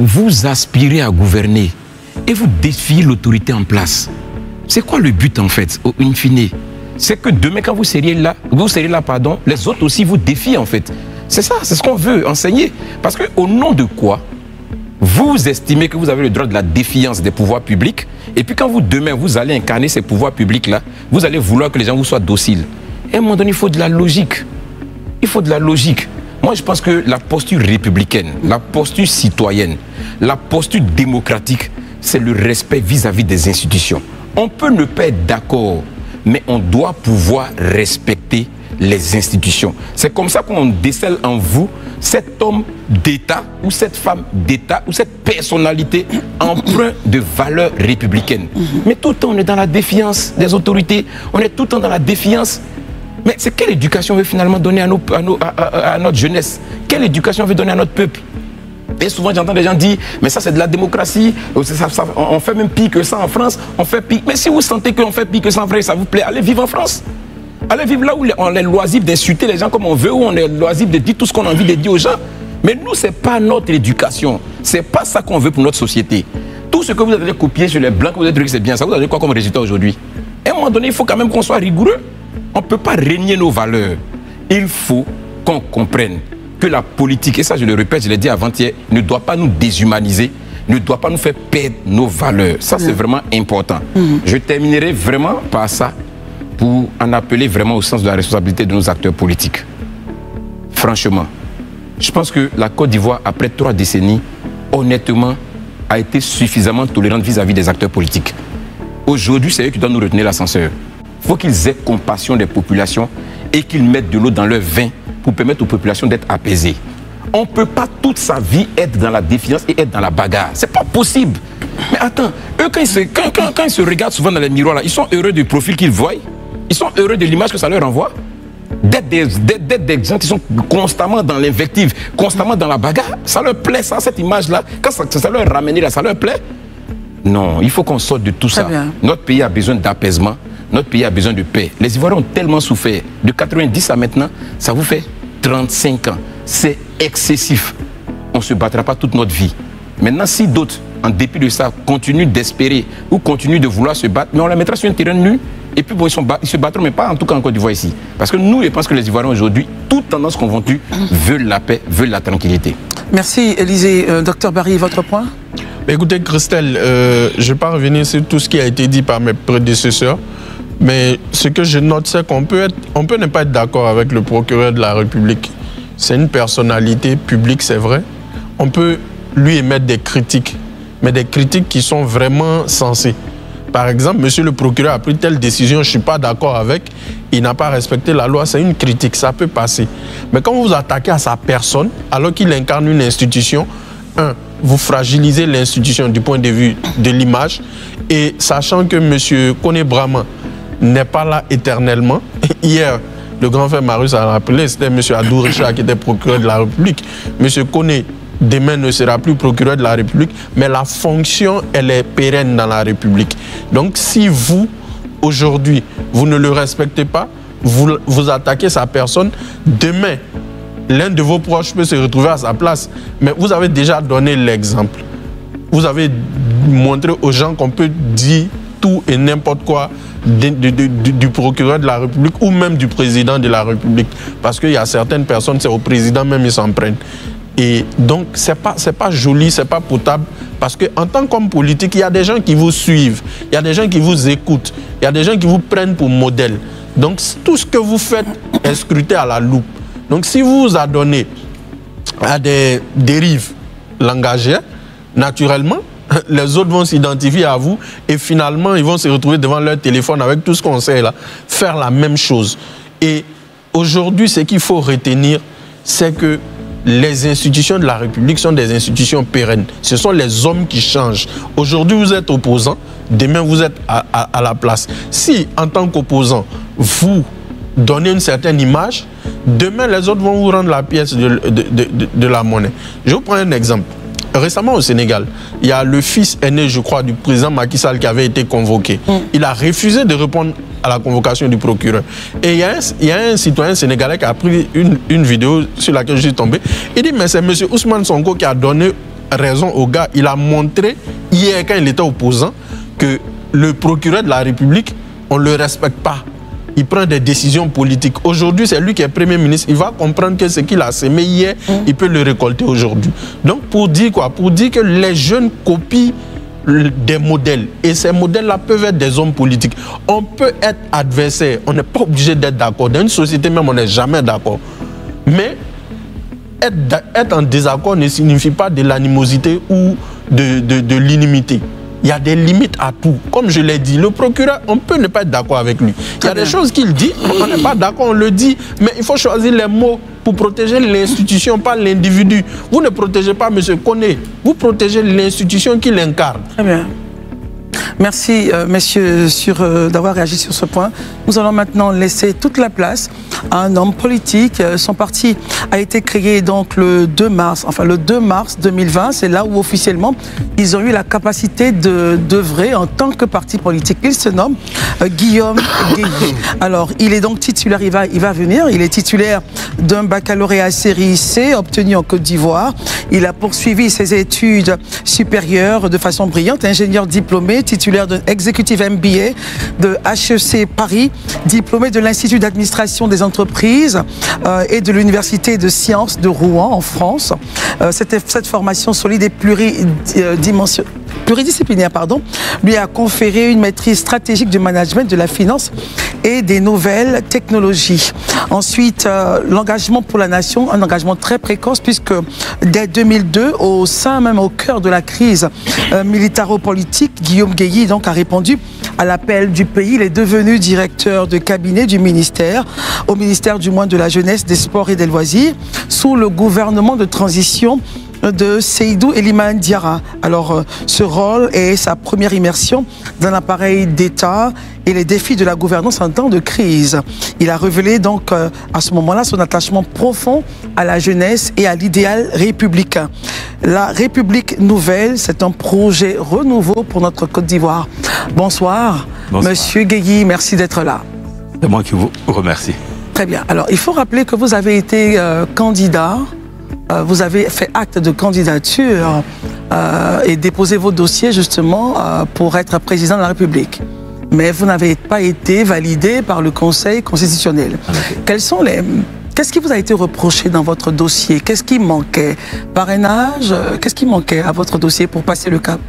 Vous aspirez à gouverner et vous défiez l'autorité en place. C'est quoi le but en fait, in fine? C'est que demain quand vous serez là, les autres aussi vous défient en fait. C'est ça, c'est ce qu'on veut enseigner. Parce qu'au nom de quoi vous estimez que vous avez le droit de la défiance des pouvoirs publics, et puis quand vous demain vous allez incarner ces pouvoirs publics-là, vous allez vouloir que les gens vous soient dociles. Et à un moment donné, il faut de la logique. Il faut de la logique. Moi, je pense que la posture républicaine, la posture citoyenne, la posture démocratique, c'est le respect vis-à-vis des institutions. On peut ne pas être d'accord, mais on doit pouvoir respecter les institutions. C'est comme ça qu'on décèle en vous cet homme d'État ou cette femme d'État ou cette personnalité empreinte de valeurs républicaines. Mais tout le temps, on est dans la défiance des autorités, on est tout le temps dans la défiance. Mais c'est quelle éducation on veut finalement donner à notre jeunesse? Quelle éducation on veut donner à notre peuple? Et souvent j'entends des gens dire, mais ça c'est de la démocratie, on fait même pire que ça en France, on fait pire. Mais si vous sentez qu'on fait pire que ça en France, ça vous plaît, allez vivre en France. Allez vivre là où on est loisible d'insulter les gens comme on veut, où on est loisible de dire tout ce qu'on a envie de dire aux gens. Mais nous, ce n'est pas notre éducation, ce n'est pas ça qu'on veut pour notre société. Tout ce que vous avez copié sur les blancs, que vous avez dit que c'est bien, ça vous avez quoi comme résultat aujourd'hui? À un moment donné, il faut quand même qu'on soit rigoureux. On ne peut pas régner nos valeurs. Il faut qu'on comprenne que la politique, et ça je le répète, je l'ai dit avant-hier, ne doit pas nous déshumaniser, ne doit pas nous faire perdre nos valeurs. Ça c'est vraiment important. Je terminerai vraiment par ça pour en appeler vraiment au sens de la responsabilité de nos acteurs politiques. Franchement, je pense que la Côte d'Ivoire, après 3 décennies, honnêtement, a été suffisamment tolérante vis-à-vis des acteurs politiques. Aujourd'hui, c'est eux qui doivent nous retenir l'ascenseur. Il faut qu'ils aient compassion des populations et qu'ils mettent de l'eau dans leur vin pour permettre aux populations d'être apaisées. On ne peut pas toute sa vie être dans la défiance et être dans la bagarre. C'est pas possible. Mais attends, eux, quand ils se regardent souvent dans les miroirs, là, ils sont heureux du profil qu'ils voient. Ils sont heureux de l'image que ça leur renvoie. D'être des gens qui sont constamment dans l'invective, constamment dans la bagarre. Ça leur plaît, ça, cette image-là. Quand ça leur ramène là, ça leur plaît. Non, il faut qu'on sorte de tout ça. Notre pays a besoin d'apaisement. Notre pays a besoin de paix. Les Ivoiriens ont tellement souffert. De 90 à maintenant, ça vous fait 35 ans. C'est excessif. On ne se battra pas toute notre vie. Maintenant, si d'autres, en dépit de ça, continuent d'espérer ou continuent de vouloir se battre, mais on les mettra sur un terrain nu. Et puis bon, ils se battront, mais pas en tout cas en Côte d'Ivoire ici. Parce que nous, je pense que les Ivoiriens aujourd'hui, toutes tendances confondues, veulent la paix, veulent la tranquillité. Merci, Élisée. Docteur Barry, votre point? Écoutez, Christelle, je ne vais pas revenir sur tout ce qui a été dit par mes prédécesseurs. Mais ce que je note, c'est qu'on peut ne pas être d'accord avec le procureur de la République. C'est une personnalité publique, c'est vrai. On peut lui émettre des critiques, mais des critiques qui sont vraiment sensées. Par exemple, monsieur le procureur a pris telle décision, je ne suis pas d'accord avec, il n'a pas respecté la loi, c'est une critique, ça peut passer. Mais quand vous vous attaquez à sa personne, alors qu'il incarne une institution, vous fragilisez l'institution du point de vue de l'image, et sachant que monsieur Koné Brahma n'est pas là éternellement. Hier, le grand frère Marius a rappelé, c'était M. Adou Richard qui était procureur de la République. M. Koné, demain, ne sera plus procureur de la République, mais la fonction, elle est pérenne dans la République. Donc, si vous, aujourd'hui, vous ne le respectez pas, vous attaquez sa personne, demain, l'un de vos proches peut se retrouver à sa place. Mais vous avez déjà donné l'exemple. Vous avez montré aux gens qu'on peut dire tout et n'importe quoi du procureur de la République ou même du président de la République. Parce qu'il y a certaines personnes, c'est au président même, ils s'en prennent. Et donc, c'est pas joli, c'est pas potable. Parce qu'en tant qu'homme politique, il y a des gens qui vous suivent, il y a des gens qui vous écoutent, il y a des gens qui vous prennent pour modèle. Donc, tout ce que vous faites est scruté à la loupe. Donc, si vous vous adonnez à des dérives langagières, naturellement, les autres vont s'identifier à vous et finalement, ils vont se retrouver devant leur téléphone avec tout ce qu'on sait là, faire la même chose. Et aujourd'hui, ce qu'il faut retenir, c'est que les institutions de la République sont des institutions pérennes. Ce sont les hommes qui changent. Aujourd'hui, vous êtes opposant, demain, vous êtes à la place. Si, en tant qu'opposant, vous donnez une certaine image, demain, les autres vont vous rendre la pièce de la monnaie. Je vous prends un exemple. Récemment au Sénégal, il y a le fils aîné, je crois, du président Macky Sall qui avait été convoqué. Il a refusé de répondre à la convocation du procureur. Et il y a un citoyen sénégalais qui a pris une vidéo sur laquelle je suis tombé. Il dit, mais c'est M. Ousmane Sonko qui a donné raison au gars. Il a montré hier, quand il était opposant, que le procureur de la République, on ne le respecte pas. Il prend des décisions politiques. Aujourd'hui, c'est lui qui est Premier ministre. Il va comprendre que ce qu'il a semé hier, il peut le récolter aujourd'hui. Donc, pour dire quoi? Pour dire que les jeunes copient des modèles. Et ces modèles-là peuvent être des hommes politiques. On peut être adversaire. On n'est pas obligé d'être d'accord. Dans une société même, on n'est jamais d'accord. Mais être en désaccord ne signifie pas de l'animosité ou de l'inimité. Il y a des limites à tout. Comme je l'ai dit, le procureur, on peut ne pas être d'accord avec lui. Il y a des choses qu'il dit, on n'est pas d'accord, on le dit, mais il faut choisir les mots pour protéger l'institution, pas l'individu. Vous ne protégez pas M. Koné, vous protégez l'institution qui l'incarne. Très bien. Merci, messieurs, d'avoir réagi sur ce point. Nous allons maintenant laisser toute la place à un homme politique. Son parti a été créé donc le 2 mars, enfin le 2 mars 2020. C'est là où officiellement ils ont eu la capacité d'œuvrer en tant que parti politique. Il se nomme Guillaume Gueye. Alors, il est donc titulaire, il va venir. Il est titulaire d'un baccalauréat série C obtenu en Côte d'Ivoire. Il a poursuivi ses études supérieures de façon brillante, ingénieur diplômé, titulaire d'un executive MBA de HEC Paris, diplômé de l'Institut d'administration des entreprises et de l'Université de sciences de Rouen en France. Cette formation solide et pluridisciplinaire lui a conféré une maîtrise stratégique du management, de la finance et des nouvelles technologies. Ensuite, l'engagement pour la nation, un engagement très précoce puisque dès 2002, au cœur de la crise militaro-politique, Guillaume Gueye donc a répondu à l'appel du pays. Il est devenu directeur de cabinet du ministère, au ministère du moins de la jeunesse, des sports et des loisirs, sous le gouvernement de transition de Seydou Elimane Diarra. Alors, ce rôle est sa première immersion dans l'appareil d'État et les défis de la gouvernance en temps de crise. Il a révélé donc à ce moment-là son attachement profond à la jeunesse et à l'idéal républicain. La République nouvelle, c'est un projet renouveau pour notre Côte d'Ivoire. Bonsoir, Monsieur Gueye, merci d'être là. C'est moi qui vous remercie. Très bien. Alors, il faut rappeler que vous avez été candidat. Vous avez fait acte de candidature et déposé vos dossiers justement pour être président de la République. Mais vous n'avez pas été validé par le Conseil constitutionnel. Qu'est-ce qui vous a été reproché dans votre dossier? Qu'est-ce qui manquait? Parrainage? Qu'est-ce qui manquait à votre dossier pour passer le cap?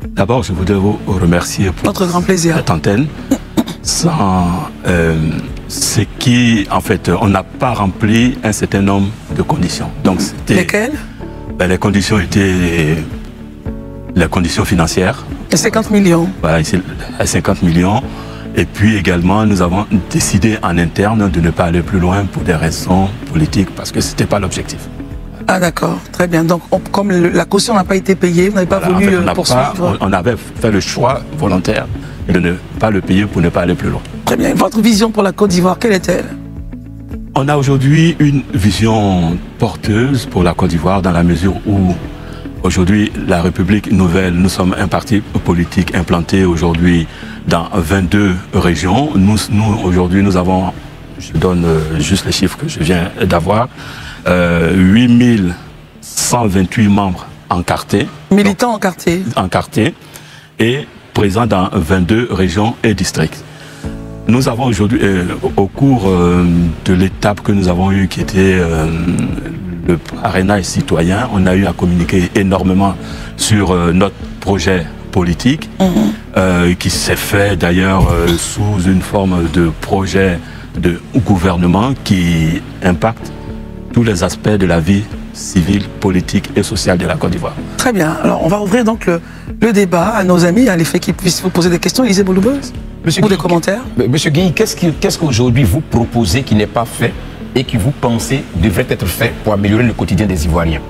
D'abord, je voudrais vous remercier pour notre grand plaisir. Cette antenne. Sans ce qui, en fait, on n'a pas rempli un certain nombre de conditions. Donc, lesquelles? Les conditions étaient les conditions financières. Et 50 millions. Voilà, 50 millions. Et puis également, nous avons décidé en interne de ne pas aller plus loin pour des raisons politiques, parce que ce n'était pas l'objectif. Ah d'accord, très bien. Donc, comme la caution n'a pas été payée, vous n'avez pas voulu poursuivre. On avait fait le choix volontaire de ne pas le payer pour ne pas aller plus loin. Très bien. Votre vision pour la Côte d'Ivoire, quelle est-elle? On a aujourd'hui une vision porteuse pour la Côte d'Ivoire dans la mesure où aujourd'hui la République nouvelle, nous sommes un parti politique implanté aujourd'hui dans 22 régions. Nous aujourd'hui, nous avons, je donne juste les chiffres que je viens d'avoir, 8128 membres encartés. Militants encartés. Encartés et présents dans 22 régions et districts. Nous avons aujourd'hui, au cours de l'étape que nous avons eue, qui était le parrainage citoyen, on a eu à communiquer énormément sur notre projet politique, qui s'est fait d'ailleurs sous une forme de projet de gouvernement qui impacte tous les aspects de la vie civile, politique et sociale de la Côte d'Ivoire. Très bien. Alors, on va ouvrir donc le débat à nos amis, à l'effet qu'ils puissent vous poser des questions. Élisée Bouloubeuse, ou des commentaires. Monsieur Gueye, qu'est-ce qu'aujourd'hui vous proposez qui n'est pas fait et qui vous pensez devrait être fait pour améliorer le quotidien des Ivoiriens?